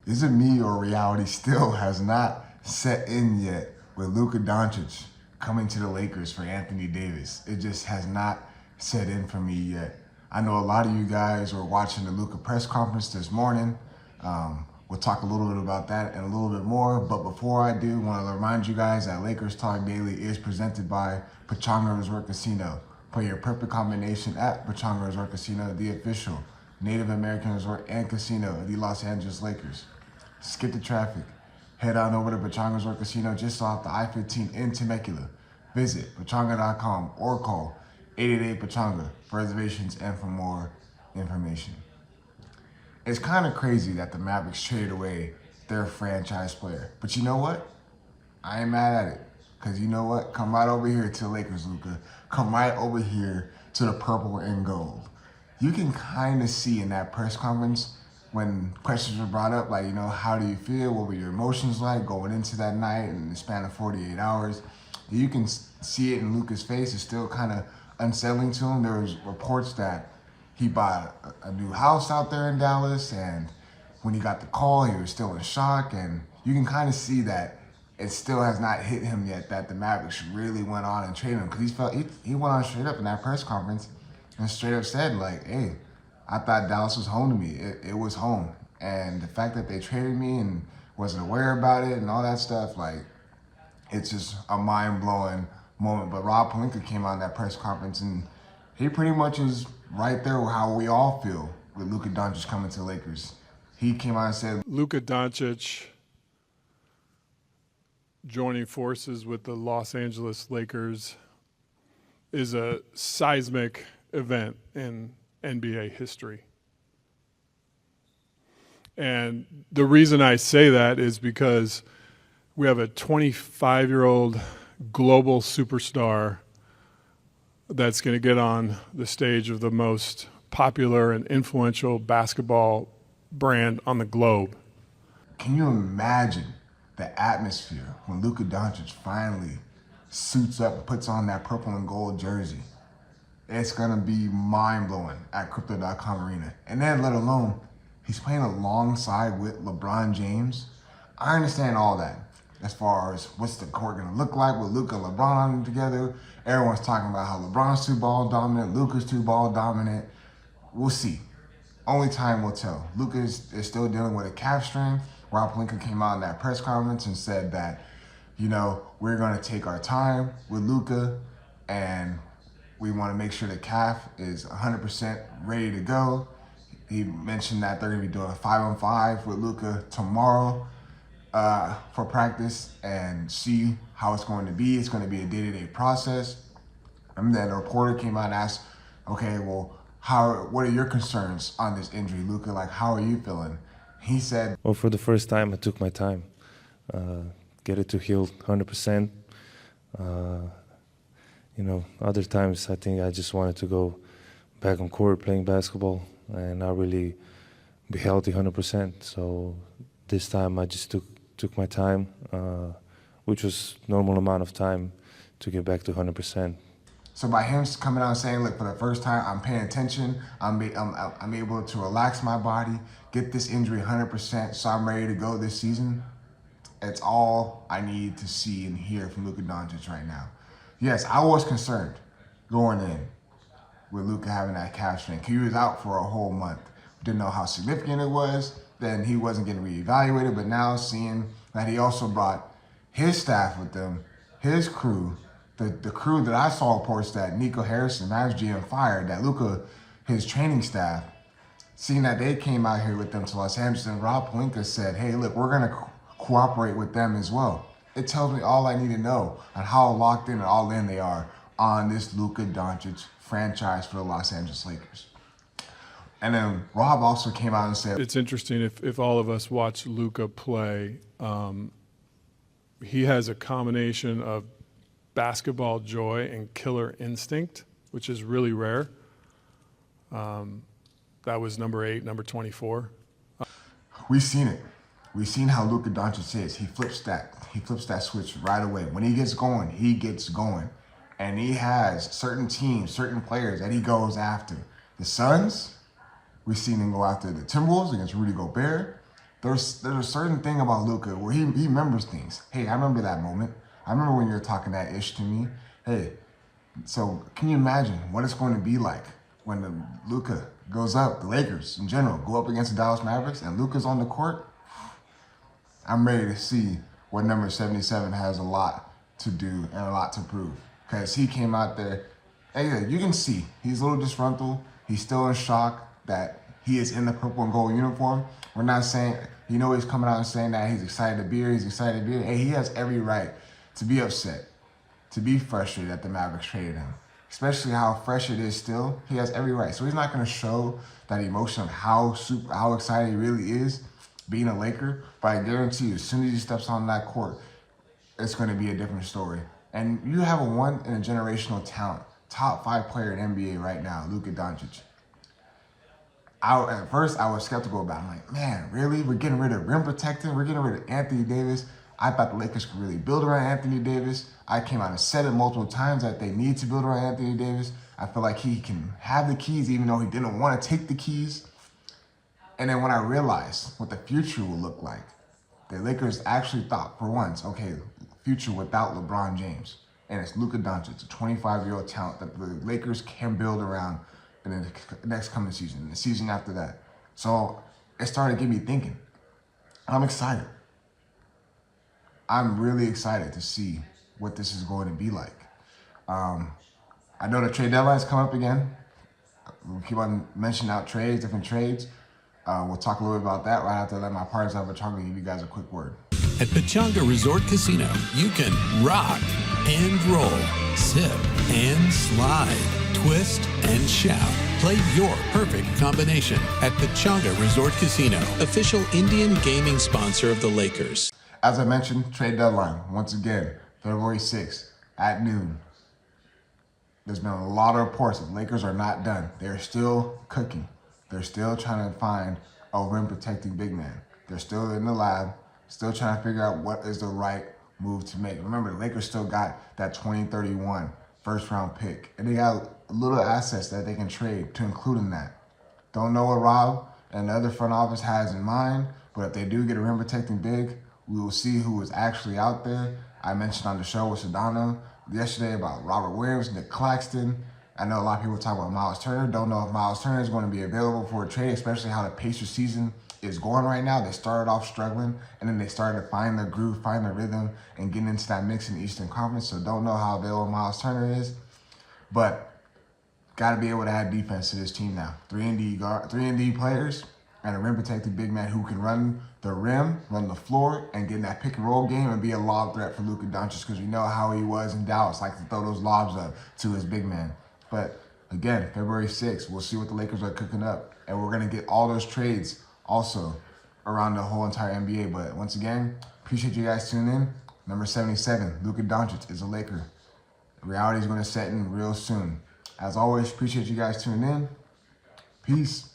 Is it me or reality still has not set in yet with Luka Doncic coming to the Lakers for Anthony Davis? It just has not set in for me yet. I know a lot of you guys were watching the Luka press conference this morning. We'll talk a little bit about that and a little bit more. But before I do, I want to remind you guys that Lakers Talk Daily is presented by Pechanga Resort Casino. Play your perfect combination at Pechanga Resort Casino, the official Native American resort and casino of the Los Angeles Lakers. Skip the traffic. Head on over to Pechanga Resort Casino just off the I-15 in Temecula. Visit pechanga.com or call 888-PECHANGA for reservations and for more information. It's kind of crazy that the Mavericks traded away their franchise player. But you know what? I ain't mad at it. Because you know what? Come right over here to the Lakers, Luka. Come right over here to the purple and gold. You can kind of see in that press conference when questions were brought up, like, how do you feel? What were your emotions like going into that night in the span of 48 hours? You can see it in Luka's face. It's still kind of unsettling to him. There was reports that he bought a new house out there in Dallas, and when he got the call, he was still in shock, and you can kind of see that it still has not hit him yet that the Mavericks really went on and traded him, because he went on straight up in that press conference and straight up said, like, hey, I thought Dallas was home to me. It was home. And the fact that they traded me and wasn't aware about it and all that stuff, like, it's just a mind-blowing moment. But Rob Pelinka came out in that press conference, and he pretty much is right there with how we all feel with Luka Doncic coming to the Lakers. He came out and said, Luka Doncic joining forces with the Los Angeles Lakers is a seismic event in NBA history. And the reason I say that is because we have a 25-year-old global superstar that's going to get on the stage of the most popular and influential basketball brand on the globe. Can you imagine the atmosphere when Luka Doncic finally suits up and puts on that purple and gold jersey? It's going to be mind-blowing at Crypto.com Arena. And then, let alone, he's playing alongside with LeBron James. I understand all that as far as what's the court going to look like with Luka and LeBron together. Everyone's talking about how LeBron's too ball dominant, Luka's too ball dominant. We'll see. Only time will tell. Luka is still dealing with a calf strain. Rob Pelinka came out in that press conference and said that, we're going to take our time with Luka, and we want to make sure the calf is 100% ready to go. He mentioned that they're going to be doing a 5-on-5 with Luka tomorrow for practice and see how it's going to be. It's going to be a day-to-day process. And then a reporter came out and asked, okay, well, what are your concerns on this injury, Luka? Like, how are you feeling? He said, well, for the first time, I took my time. Get it to heal 100%. Other times I think I just wanted to go back on court playing basketball and not really be healthy 100%. So this time I just took my time, which was normal amount of time to get back to 100%. So by him coming out and saying, look, for the first time, I'm paying attention. I'm able to relax my body, get this injury 100%, so I'm ready to go this season. It's all I need to see and hear from Luka Doncic right now. Yes, I was concerned going in with Luka having that calf strain. He was out for a whole month. Didn't know how significant it was. Then he wasn't getting reevaluated. But now seeing that he also brought his staff with them, his crew, the crew that I saw reports that Nico Harrison, Mavs GM, fired, that Luka, his training staff, seeing that they came out here with them to Los Angeles, and Rob Pelinka said, hey, look, we're going to cooperate with them as well. It tells me all I need to know on how locked in and all in they are on this Luka Doncic franchise for the Los Angeles Lakers. And then Rob also came out and said, it's interesting if all of us watch Luka play, he has a combination of basketball joy and killer instinct, which is really rare. That was number 8, number 24. We've seen it. We've seen how Luka Doncic is. He flips that switch right away. When he gets going, he gets going. And he has certain teams, certain players that he goes after. The Suns, we've seen him go after the Timberwolves against Rudy Gobert. there's a certain thing about Luka where he remembers things. Hey, I remember that moment. I remember when you were talking that ish to me. Hey, so can you imagine what it's going to be like when the Luka goes up, the Lakers in general go up against the Dallas Mavericks, and Luka's on the court? I'm ready to see what number 77 has a lot to do and a lot to prove. Because he came out there, and yeah, you can see he's a little disgruntled. He's still in shock that he is in the purple and gold uniform. We're not saying, he's coming out and saying that he's excited to be here, he's excited to be here. Hey, he has every right to be upset, to be frustrated that the Mavericks traded him. Especially how fresh it is still, he has every right. So he's not going to show that emotion of how excited he really is being a Laker. But I guarantee you, as soon as he steps on that court, it's going to be a different story. And you have a one-in-a-generational talent, top 5 player in NBA right now, Luka Doncic. At first, I was skeptical about it. I'm like, man, really? We're getting rid of rim protecting? We're getting rid of Anthony Davis? I thought the Lakers could really build around Anthony Davis. I came out and said it multiple times that they need to build around Anthony Davis. I feel like he can have the keys even though he didn't want to take the keys. And then when I realized what the future will look like, the Lakers actually thought for once, okay, future without LeBron James. And it's Luka Doncic, a 25-year-old talent that the Lakers can build around in the next coming season, and the season after that. So it started getting me thinking. I'm excited. I'm really excited to see what this is going to be like. I know the trade deadline's come up again. We'll keep on mentioning out trades, different trades. We'll talk a little bit about that right after I let my partners have a talk and give you guys a quick word. At Pechanga Resort Casino, you can rock and roll, sip and slide, twist and shout. Play your perfect combination at Pechanga Resort Casino, official Indian gaming sponsor of the Lakers. As I mentioned, trade deadline, once again, February 6th at noon. There's been a lot of reports that the Lakers are not done. They're still cooking. They're still trying to find a rim-protecting big man. They're still in the lab, still trying to figure out what is the right move to make. Remember, the Lakers still got that 2031 first-round pick, and they got little assets that they can trade to include in that. Don't know what Rob and the other front office has in mind, but if they do get a rim-protecting big, we will see who is actually out there. I mentioned on the show with Sedano yesterday about Robert Williams, Nick Claxton. I know a lot of people talk about Miles Turner. Don't know if Miles Turner is going to be available for a trade, especially how the Pacers season is going right now. They started off struggling, and then they started to find their groove, find their rhythm, and getting into that mix in the Eastern Conference. So don't know how available Miles Turner is, but got to be able to add defense to this team now. 3 and D players and a rim protecting big man who can run the rim, run the floor, and get in that pick and roll game and be a lob threat for Luka Doncic, because we know how he was in Dallas, like to throw those lobs up to his big man. But again, February 6th, we'll see what the Lakers are cooking up, and we're going to get all those trades also around the whole entire NBA. But once again, appreciate you guys tuning in. Number 77, Luka Doncic is a Laker. Reality is going to set in real soon. As always, appreciate you guys tuning in. Peace.